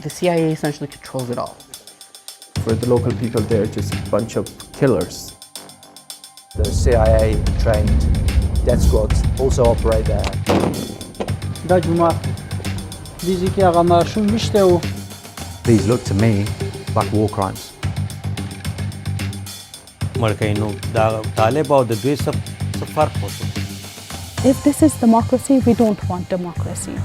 The CIA essentially controls it all. For the local people, they're just a bunch of killers. The CIA-trained death squads also operate there. These look to me like war crimes. If this is democracy, we don't want democracy.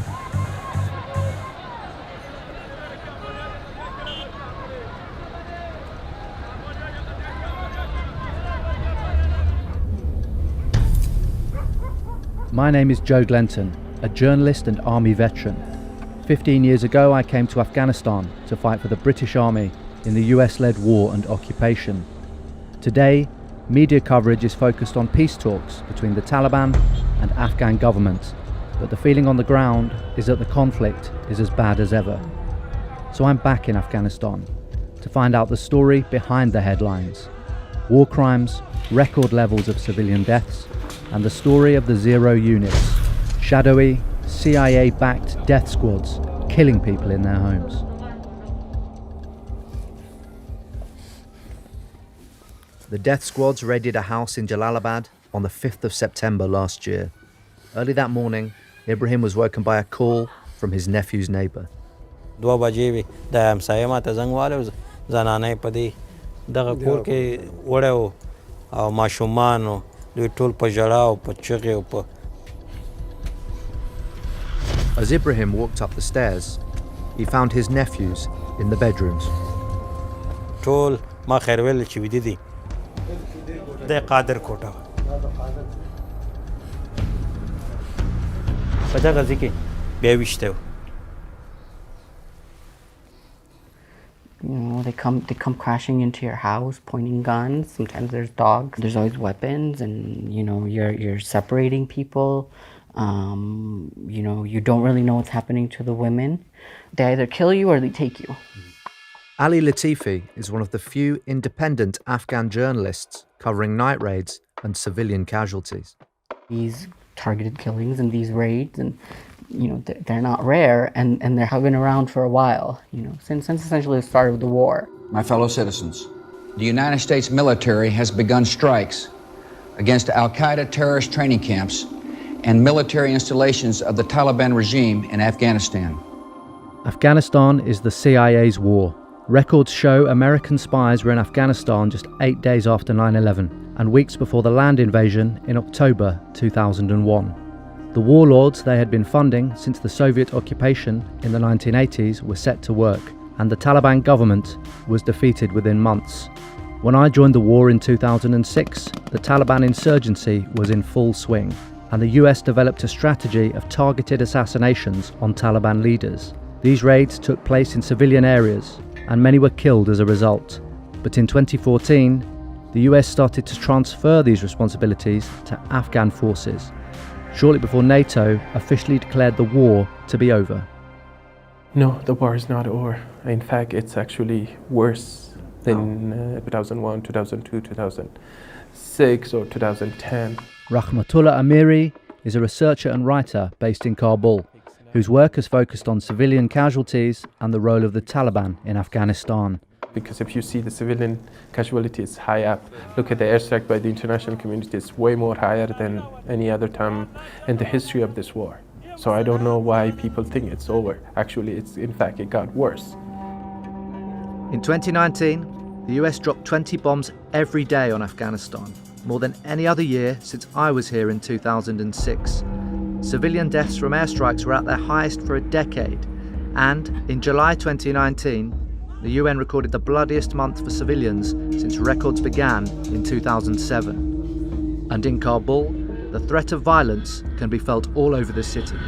My name is Glennten, a journalist and army veteran. 15 years ago, I came to Afghanistan to fight for the British Army in the US-led war and occupation. Today, media coverage is focused on peace talks between the Taliban and Afghan government, but the feeling on the ground is that the conflict is as bad as ever. So I'm back in Afghanistan to find out the story behind the headlines. War crimes, record levels of civilian deaths, and the story of the Zero units, shadowy, CIA-backed death squads killing people in their homes. The death squads raided a house in Jalalabad on the 5th of September last year. Early that morning, Ibrahim was woken by a call from his nephew's neighbour. As Ibrahim walked up the stairs, he found his nephews in the bedrooms. They come crashing into your house, pointing guns. Sometimes there's dogs. There's always weapons, and you're separating people. You don't really know what's happening to the women. They either kill you or they take you. Ali Latifi is one of the few independent Afghan journalists covering night raids and civilian casualties. These targeted killings and these raids, and they're not rare, and they're been around for a while. Since essentially the start of the war. My fellow citizens, the United States military has begun strikes against Al-Qaeda terrorist training camps and military installations of the Taliban regime in Afghanistan. Afghanistan is the CIA's war. Records show American spies were in Afghanistan just 8 days after 9/11 and weeks before the land invasion in October 2001. The warlords they had been funding since the Soviet occupation in the 1980s were set to work, and the Taliban government was defeated within months. When I joined the war in 2006, the Taliban insurgency was in full swing, and the US developed a strategy of targeted assassinations on Taliban leaders. These raids took place in civilian areas, and many were killed as a result. But in 2014, the US started to transfer these responsibilities to Afghan forces, shortly before NATO officially declared the war to be over. No, the war is not over. In fact, it's actually worse than 2001, 2002, 2006 or 2010. Rahmatullah Amiri is a researcher and writer based in Kabul, whose work has focused on civilian casualties and the role of the Taliban in Afghanistan. Because if you see the civilian casualties high up, look at the airstrike by the international community, it's way more higher than any other time in the history of this war. So I don't know why people think it's over. Actually, in fact, it got worse. In 2019, the US dropped 20 bombs every day on Afghanistan, more than any other year since I was here in 2006. Civilian deaths from airstrikes were at their highest for a decade, and in July 2019, the UN recorded the bloodiest month for civilians since records began in 2007. And in Kabul, the threat of violence can be felt all over the city.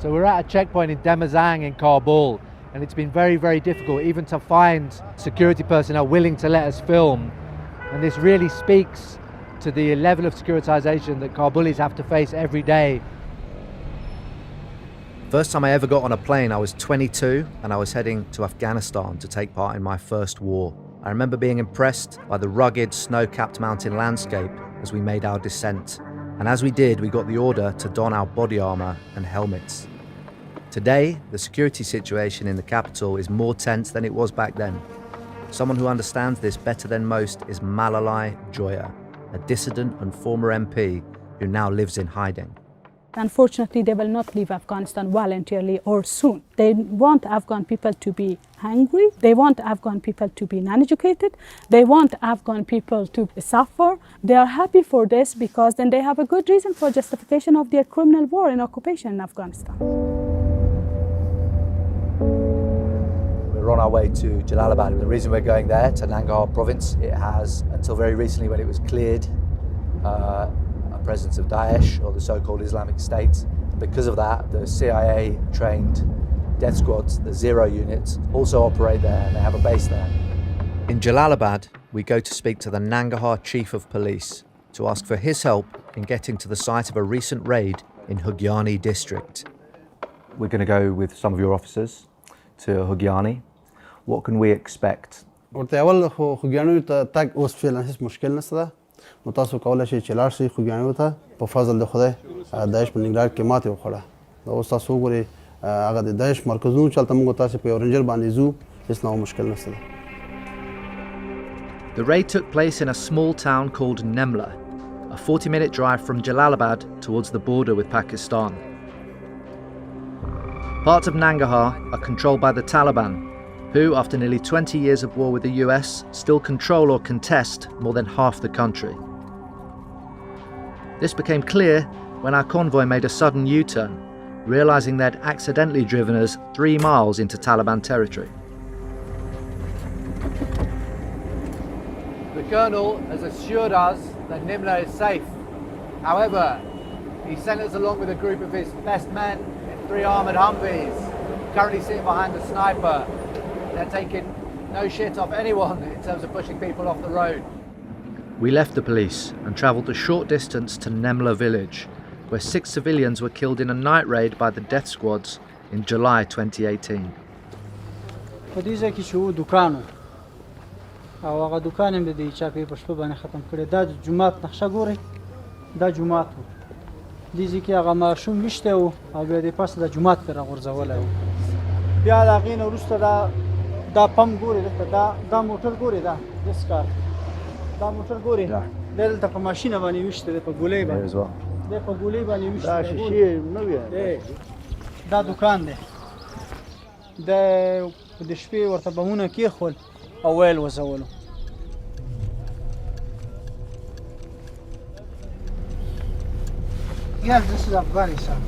So we're at a checkpoint in Demazang in Kabul, and it's been very, very difficult even to find security personnel willing to let us film. And this really speaks to the level of securitization that Kabulis have to face every day. First time I ever got on a plane, I was 22 and I was heading to Afghanistan to take part in my first war. I remember being impressed by the rugged, snow-capped mountain landscape as we made our descent. And as we did, we got the order to don our body armor and helmets. Today, the security situation in the capital is more tense than it was back then. Someone who understands this better than most is Malalai Joya, a dissident and former MP who now lives in hiding. Unfortunately, they will not leave Afghanistan voluntarily or soon. They want Afghan people to be hungry. They want Afghan people to be uneducated. They want Afghan people to suffer. They are happy for this because then they have a good reason for justification of their criminal war and occupation in Afghanistan. We're on our way to Jalalabad. The reason we're going there, to Nangarhar province, it has, until very recently when it was cleared, a presence of Daesh, or the so-called Islamic State. Because of that, the CIA-trained death squads, the Zero units, also operate there, and they have a base there. In Jalalabad, we go to speak to the Nangarhar Chief of Police to ask for his help in getting to the site of a recent raid in Hugyani district. We're going to go with some of your officers to Hugyani. What can we expect? ورته اول خو خوګیانو ته تګ اوس فعلا هیڅ مشکل نشته ده نو تاسو کولی شئ چې لاړ شئ خوګیانو ته په فضل د خدای داعش په ننګرهار کې ماتې وخوړه دا اوس تاسو وګورئ هغه د داعش مرکزونو چې هلته موږ تاسې په یو رنجر باندې ځو هیڅ نوع مشکل نشته ده. The raid took place in a small town called Nemla, a 40-minute drive from Jalalabad towards the border with Pakistan. Parts of Nangarhar are controlled by the Taliban, who, after nearly 20 years of war with the US, still control or contest more than half the country. This became clear when our convoy made a sudden U-turn, realising they'd accidentally driven us 3 miles into Taliban territory. The Colonel has assured us that Nimla is safe. However, he sent us along with a group of his best men in 3 armoured Humvees, currently sitting behind the sniper. They're taking no shit off anyone in terms of pushing people off the road. We left the police and travelled a short distance to Nemla village, where 6 civilians were killed in a night raid by the death squads in July 2018. په دې ځای کې چې و دوکان او هغه دوکان هم د دې چاپې په شپه باندې ختم کړی. دا د جومات نقشه ګورئ، دا جومات و. دې ځای کې هغه ماشوم ویشتی و او بیا دې پاسه د جومات پرې راغورځولی و. بیا د هغې نه وروسته دا پمپ ګورئ، دلته دا موټر ګورئ، دا دس کار دا موټر ګورئ، دا دلته په ماشینه باندې ویشتی دی، په ګولۍ باندې دی، په ګولۍ باندې ویشتی دی. دا شیشې نه وي، دا دوکان دی. د شپې ورته بمونه کېښول او ویل وځولو. Yes, this is Afghanistan.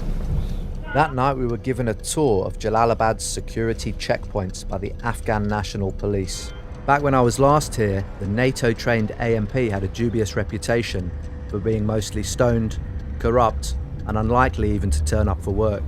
That night we were given a tour of Jalalabad's security checkpoints by the Afghan National Police. Back when I was last here, the NATO-trained AMP had a dubious reputation for being mostly stoned, corrupt, and unlikely even to turn up for work.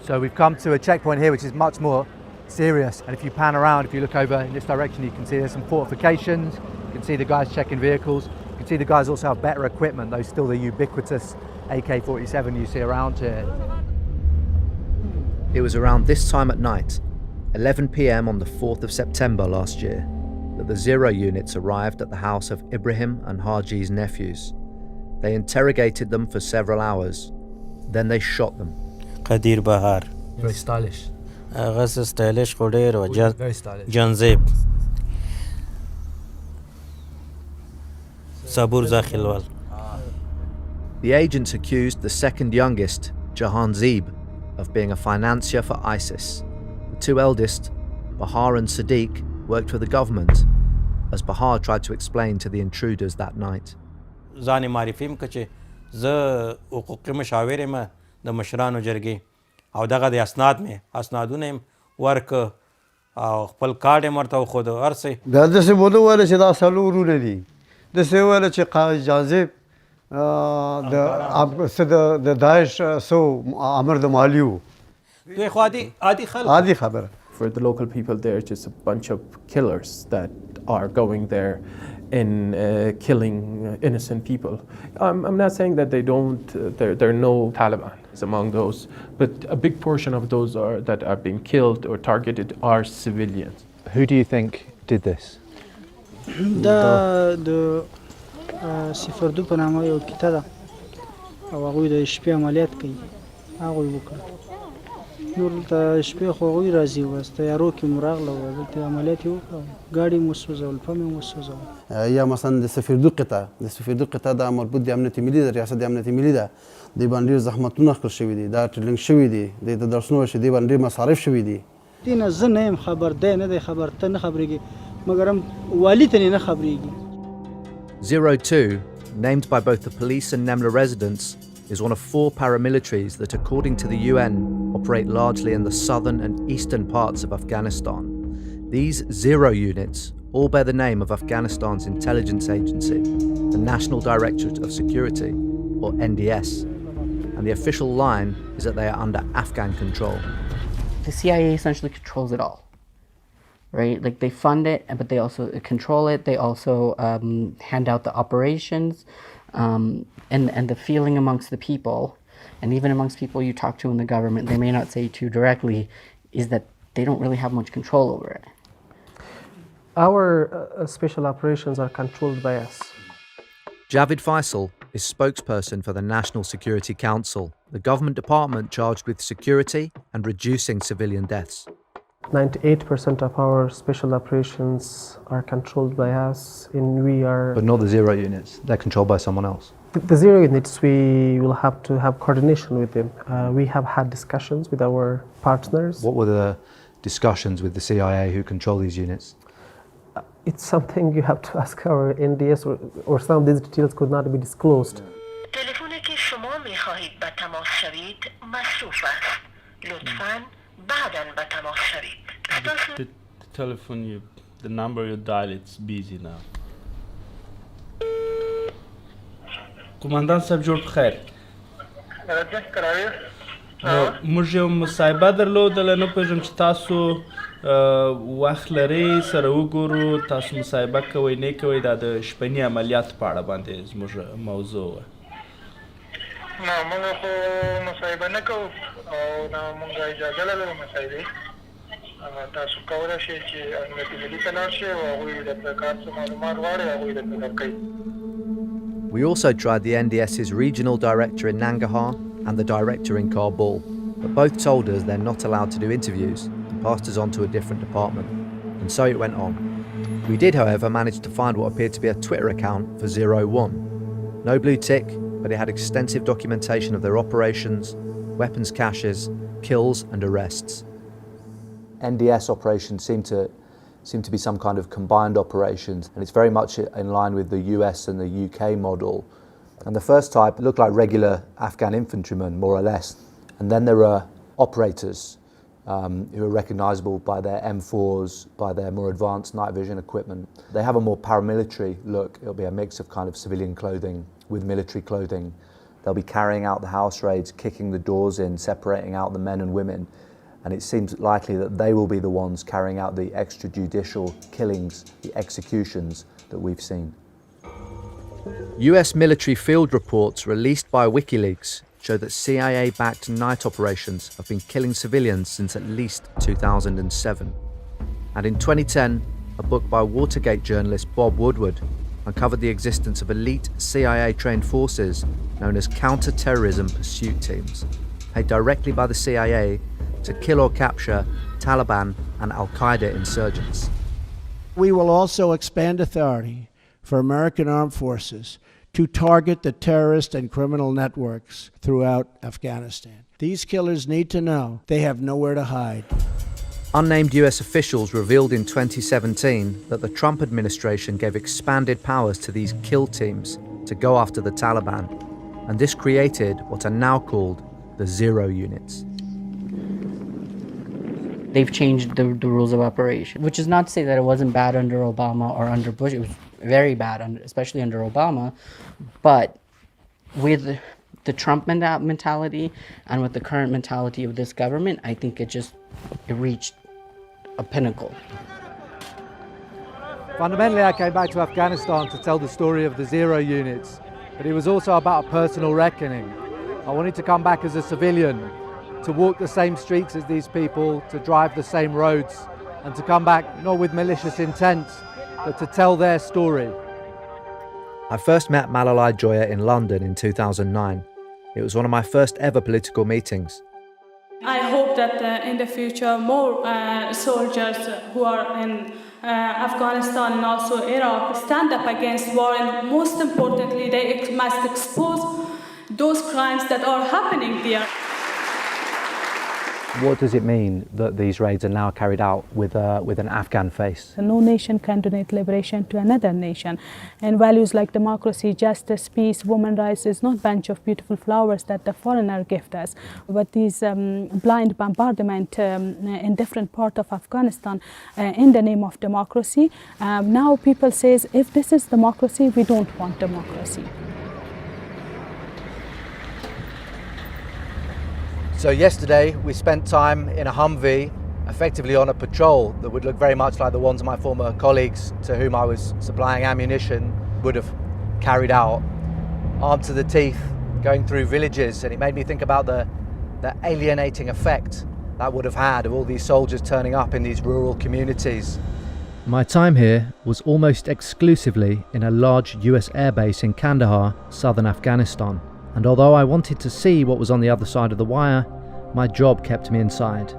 So we've come to a checkpoint here which is much more serious, and if you pan around, if you look over in this direction, you can see there's some fortifications, you can see the guys checking vehicles, you can see the guys also have better equipment, though still the ubiquitous AK-47 you see around here. It was around this time at night, 11 p.m. on the 4th of September last year, that the Zero units arrived at the house of Ibrahim and Haji's nephews. They interrogated them for several hours, then they shot them. Qadir Bahar. Very stylish. stylish خودیر Very stylish. جانزیب Sabur Zakhilwal. The agents accused the second youngest, Jahan Zeeb, of being a financier for ISIS. The 2 eldest, Bahar and Sadiq, worked for the government, as Bahar tried to explain to the intruders that night. ځان معرفیم که چې زه حقوقي مشاور یم د مشرانو جرګې او دغه د اسنادونه یم ورکه او خپل کارډ یې ورته وښود هر څه. بیا داسې مو نه ویله چې دا څلور ورونه دي، داسې ویله چې جاذب د داعش امر د مالي و. دوی خو عادي خبره. For the local people, they're just a bunch of killers that are going there and killing innocent people. I'm not saying that they don't, there are no Taliban among those, but a big portion of those that are being killed or targeted are civilians. Who do you think did this? دا د صفردو په نامه یو کیته ده او هغوی د شپې عملیات کوي هغوی وکړه نور د شپې خو هغوی راځي بس تیارو کې مو راغله دلته عملیات یې وکړه ګاډي مو وسوځول پم یې وسوځول یا مثلا د سفردو قطعه دا مربوط د امنیت ملي د ریاست د امنیت ملي ده د باندې زحمتونه خپل شوي دي دا ټریننګ شوي دي د درسونو چې دی باندې مصارف شوي دي دینه زه نه یم خبر دی نه دی خبر ته نه خبرېږي مګر هم والي ته نه خبرېږي 02, named by both the police and Nemla residents, is one of 4 paramilitaries that, according to the UN, operate largely in the southern and eastern parts of Afghanistan. These 0 units all bear the name of Afghanistan's intelligence agency, the National Directorate of Security, or NDS, and the official line is that they are under Afghan control. The CIA essentially controls it all, right? Like they fund it, but they also control it. They also hand out the operations, and the feeling amongst the people, and even amongst people you talk to in the government, they may not say to you directly, is that they don't really have much control over it. Our special operations are controlled by us. Javid Faisal is spokesperson for the National Security Council, the government department charged with security and reducing civilian deaths. 98% of our special operations are controlled by us, and we are... But not the 0 units, they're controlled by someone else. The 0 units, we will have to have coordination with them. We have had discussions with our partners. What were the discussions with the CIA who control these units? It's something you have to ask our NDS, or some of these details could not be disclosed. تلفنی که شما می‌خواهید به تماس شوید مصروف است. لطفاً بعداً به تماس شوید. The telephone the number you dial, it's busy now. قماندان صاحب جوړ بخیر. موږ یو مصاحبه درلودله نه پوهېږم چې تاسو وخت لرئ سره وګورو تاسو مصاحبه کوئ نه کوئ دا د شپني عملیاتو په اړه باندې زموږ موضوع وه. نه موږ خو مصاحبه نه کوو او نه موږ اجازه لرو مصاحبې تاسو کولی شئ چې امنیت ملي ته لاړ شئ او هغوی درته کار څه معلومات غواړئ هغوی درته درکوي. We also tried the NDS's regional director in Nangarhar and the director in Kabul, but both told us they're not allowed to do interviews and passed us on to a different department. And so it went on. We did, however, manage to find what appeared to be a Twitter account for 01. No blue tick, but it had extensive documentation of their operations, weapons caches, kills and arrests. NDS operations seem to be some kind of combined operations, and it's very much in line with the US and the UK model. And the first type looked like regular Afghan infantrymen, more or less. And then there are operators who are recognizable by their M4s, by their more advanced night vision equipment. They have a more paramilitary look. It'll be a mix of kind of civilian clothing with military clothing. They'll be carrying out the house raids, kicking the doors in, separating out the men and women. And it seems likely that they will be the ones carrying out the extrajudicial killings, the executions that we've seen. US military field reports released by WikiLeaks show that CIA-backed night operations have been killing civilians since at least 2007. And in 2010, a book by Watergate journalist Bob Woodward uncovered the existence of elite CIA-trained forces known as counter-terrorism pursuit teams, paid directly by the CIA to kill or capture Taliban and Al-Qaeda insurgents. We will also expand authority for American armed forces to target the terrorist and criminal networks throughout Afghanistan. These killers need to know they have nowhere to hide. Unnamed US officials revealed in 2017 that the Trump administration gave expanded powers to these kill teams to go after the Taliban, and this created what are now called the 0 units. They've changed the rules of operation, which is not to say that it wasn't bad under Obama or under Bush. It was very bad, especially under Obama. But with the Trump mentality and with the current mentality of this government, I think it reached a pinnacle. Fundamentally, I came back to Afghanistan to tell the story of the 0 units, but it was also about a personal reckoning. I wanted to come back as a civilian, to walk the same streets as these people, to drive the same roads and to come back not with malicious intent, but to tell their story. I first met Malalai Joya in London in 2009. It was one of my first ever political meetings. I hope that in the future more soldiers who are in Afghanistan and also Iraq stand up against war, and most importantly they must expose those crimes that are happening there. What does it mean that these raids are now carried out with an Afghan face? No nation can donate liberation to another nation. And values like democracy, justice, peace, women's rights is not a bunch of beautiful flowers that the foreigner gift us. But these blind bombardment in different parts of Afghanistan in the name of democracy, now people says, if this is democracy, we don't want democracy. So yesterday we spent time in a Humvee, effectively on a patrol that would look very much like the ones my former colleagues to whom I was supplying ammunition would have carried out, armed to the teeth, going through villages, and it made me think about the alienating effect that would have had of all these soldiers turning up in these rural communities. My time here was almost exclusively in a large US airbase in Kandahar, southern Afghanistan. And although I wanted to see what was on the other side of the wire, my job kept me inside.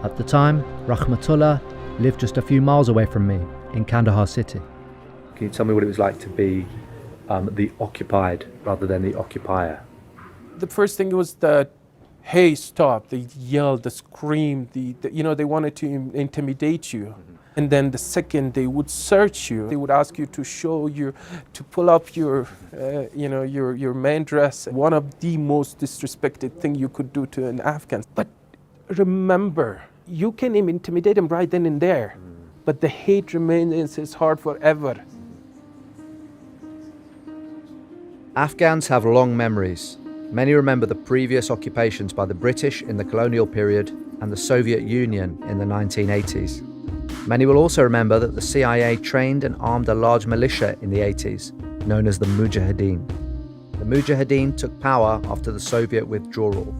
At the time, Rahmatullah lived just a few miles away from me in Kandahar city. Can you tell me what it was like to be the occupied rather than the occupier? The first thing was the, hey, stop. They yelled, they screamed, they wanted to intimidate you. And then the second, they would search you. They would ask you to to pull up your main dress. One of the most disrespected thing you could do to an Afghan. But remember, you can intimidate them right then and there, but the hate remains in his heart forever. Afghans have long memories. Many remember the previous occupations by the British in the colonial period and the Soviet Union in the 1980s. Many will also remember that the CIA trained and armed a large militia in the 80s, known as the Mujahideen. The Mujahideen took power after the Soviet withdrawal,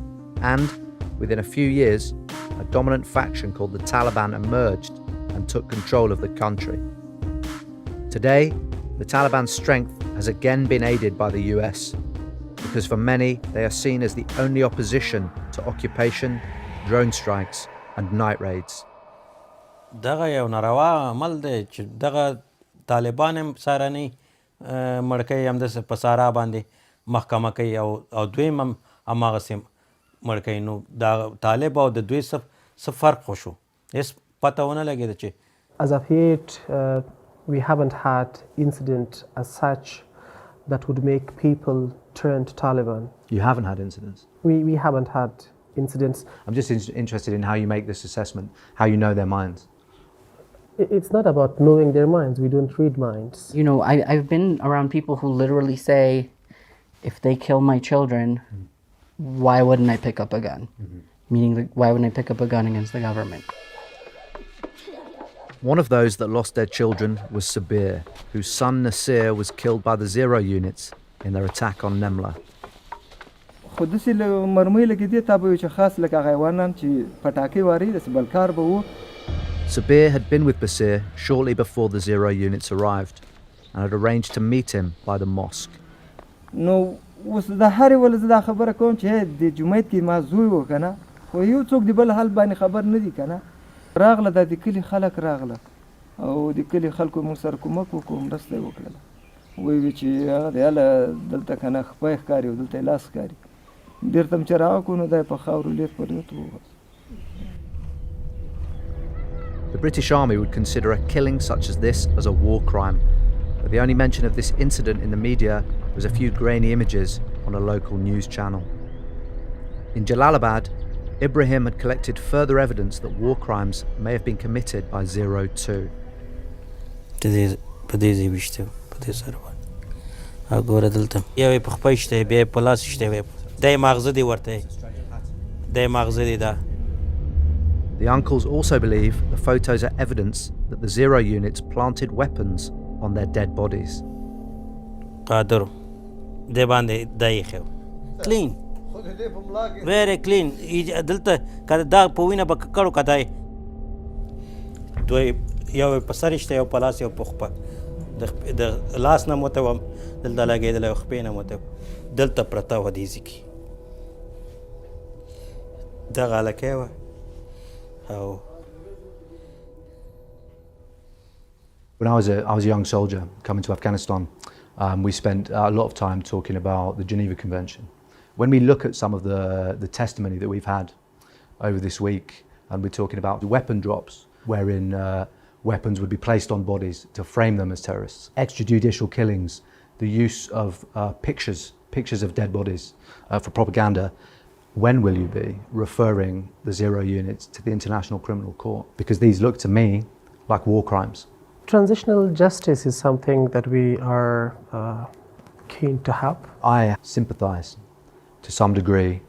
and within a few years, a dominant faction called the Taliban emerged and took control of the country. Today, the Taliban's strength has again been aided by the US, because for many, they are seen as the only opposition to occupation, drone strikes, and night raids. دغه یو ناروا عمل دی چې دغه طالبان هم سارنی مړکوي همداسې په سارا باندې محکمه کوي او دویم هم هماغسې مړ کوي. نو دا طالب او د دوی څه فرق خو شو هېڅ پته ونه لګېده چې As of yet, we haven't had incident as such that would make people turn to Taliban. You haven't had incidents? We haven't had incidents. I'm just interested in how you make this assessment, how you know their minds. It's not about knowing their minds. We don't read minds. You know, I've been around people who literally say, if they kill my children, why wouldn't I pick up a gun? Meaning, why wouldn't I pick up a gun against the government? One of those that lost their children was Sabir, whose son Nasir was killed by the Zero units in their attack on Nemla. Sabir had been with Basir shortly before the Zero units arrived and had arranged to meet him by the mosque. No, was the Harry was the Khabar Conche, the Jumaiti Mazu Kana, for you took the Balhal by Khabar Nidikana, Ragla that the Kili Halak Ragla, oh, the Kili Halku Musar Kumakum, that's the Wokala. We which the Ala Delta Kanach Paikari, Delta Laskari. Dirtam Charakuno, the Pahauru left for you to. The British Army would consider a killing such as this as a war crime, but the only mention of this incident in the media was a few grainy images on a local news channel. In Jalalabad, Ibrahim had collected further evidence that war crimes may have been committed by 02. The uncles also believe the photos are evidence that the Zero units planted weapons on their dead bodies. Clean. Very clean. دوی یو په سر شته یو په لاس یو په خپه د لاس نه موته وم دلته لګېدلی او خپې نه موته دلته پرته وه دې ځای کې دغه هلکی وه او When I was a young soldier coming to Afghanistan, we spent a lot of time talking about the Geneva Convention. When we look at some of the testimony that we've had over this week, and we're talking about the weapon drops, wherein weapons would be placed on bodies to frame them as terrorists, extrajudicial killings, the use of pictures of dead bodies for propaganda, when will you be referring the zero units to the International Criminal Court? Because these look to me like war crimes. Transitional justice is something that we are keen to help. I sympathise to some degree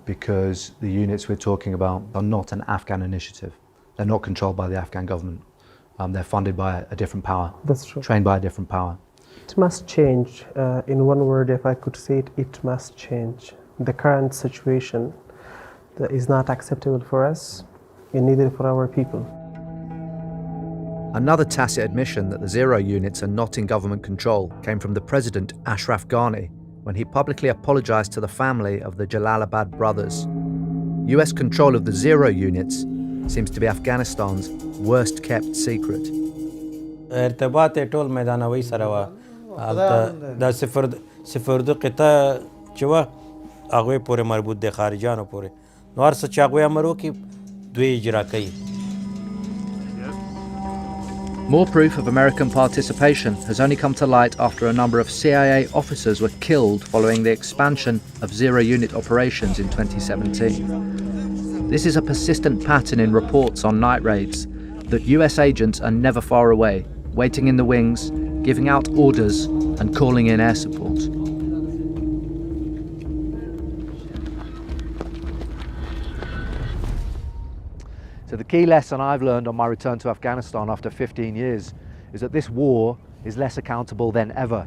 because the units we're talking about are not an Afghan initiative. They're not controlled by the Afghan government. They're funded by a different power. That's true. Trained by a different power. It must change. In one word, if I could say it, it must change. The current situation is not acceptable for us, and neither for our people. Another tacit admission that the zero units are not in government control came from the President Ashraf Ghani when he publicly apologised to the family of the Jalalabad brothers. US control of the zero units seems to be Afghanistan's worst kept secret. ارتباط ټول میدانوي سره وه دا صفر دو قطعه چې وه هغوی پورې مربوط دی خارجیانو پورې نو هر څه چې هغوی امر وکړي دوی اجرا کوي. More proof of American participation has only come to light after a number of CIA officers were killed following the expansion of zero-unit operations in 2017. This is a persistent pattern in reports on night raids, that US agents are never far away, waiting in the wings, giving out orders and calling in air support. So the key lesson I've learned on my return to Afghanistan after 15 years is that this war is less accountable than ever.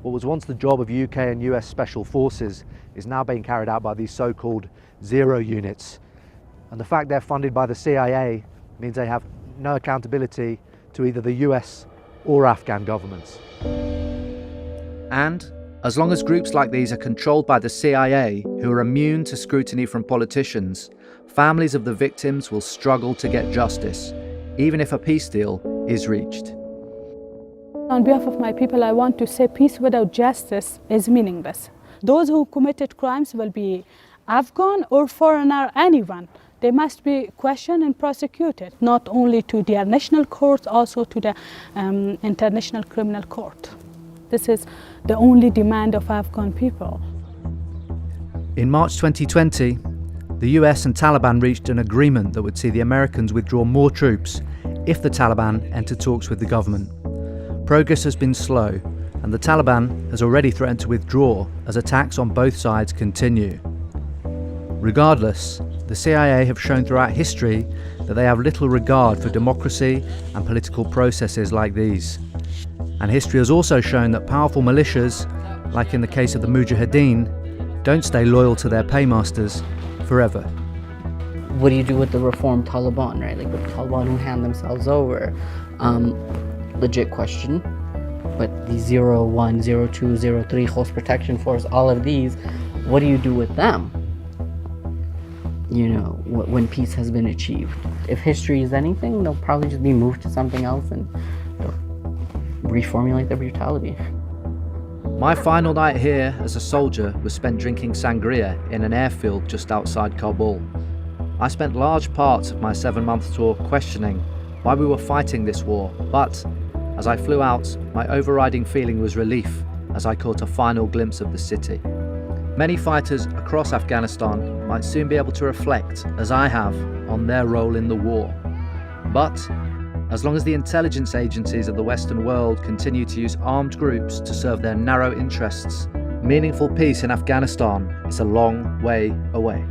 What was once the job of UK and US special forces is now being carried out by these so-called zero units. And the fact they're funded by the CIA means they have no accountability to either the US or Afghan governments. And as long as groups like these are controlled by the CIA, who are immune to scrutiny from politicians, families of the victims will struggle to get justice, even if a peace deal is reached. On behalf of my people, I want to say peace without justice is meaningless. Those who committed crimes will be Afghan or foreigner, anyone. They must be questioned and prosecuted, not only to their national courts, also to the International Criminal Court. This is the only demand of Afghan people. In March 2020, the US and Taliban reached an agreement that would see the Americans withdraw more troops if the Taliban entered talks with the government. Progress has been slow, and the Taliban has already threatened to withdraw as attacks on both sides continue. Regardless, the CIA have shown throughout history that they have little regard for democracy and political processes like these. And history has also shown that powerful militias, like in the case of the Mujahideen, don't stay loyal to their paymasters forever. What do you do with the reformed Taliban, right? Like the Taliban who hand themselves over. Legit question. But the 01, 02, 03, Host Protection Force, all of these, what do you do with them? You know, when peace has been achieved. If history is anything, they'll probably just be moved to something else and reformulate their brutality. My final night here as a soldier was spent drinking sangria in an airfield just outside Kabul. I spent large parts of my 7-month tour questioning why we were fighting this war, but as I flew out, my overriding feeling was relief as I caught a final glimpse of the city. Many fighters across Afghanistan might soon be able to reflect, as I have, on their role in the war. But as long as the intelligence agencies of the Western world continue to use armed groups to serve their narrow interests, meaningful peace in Afghanistan is a long way away.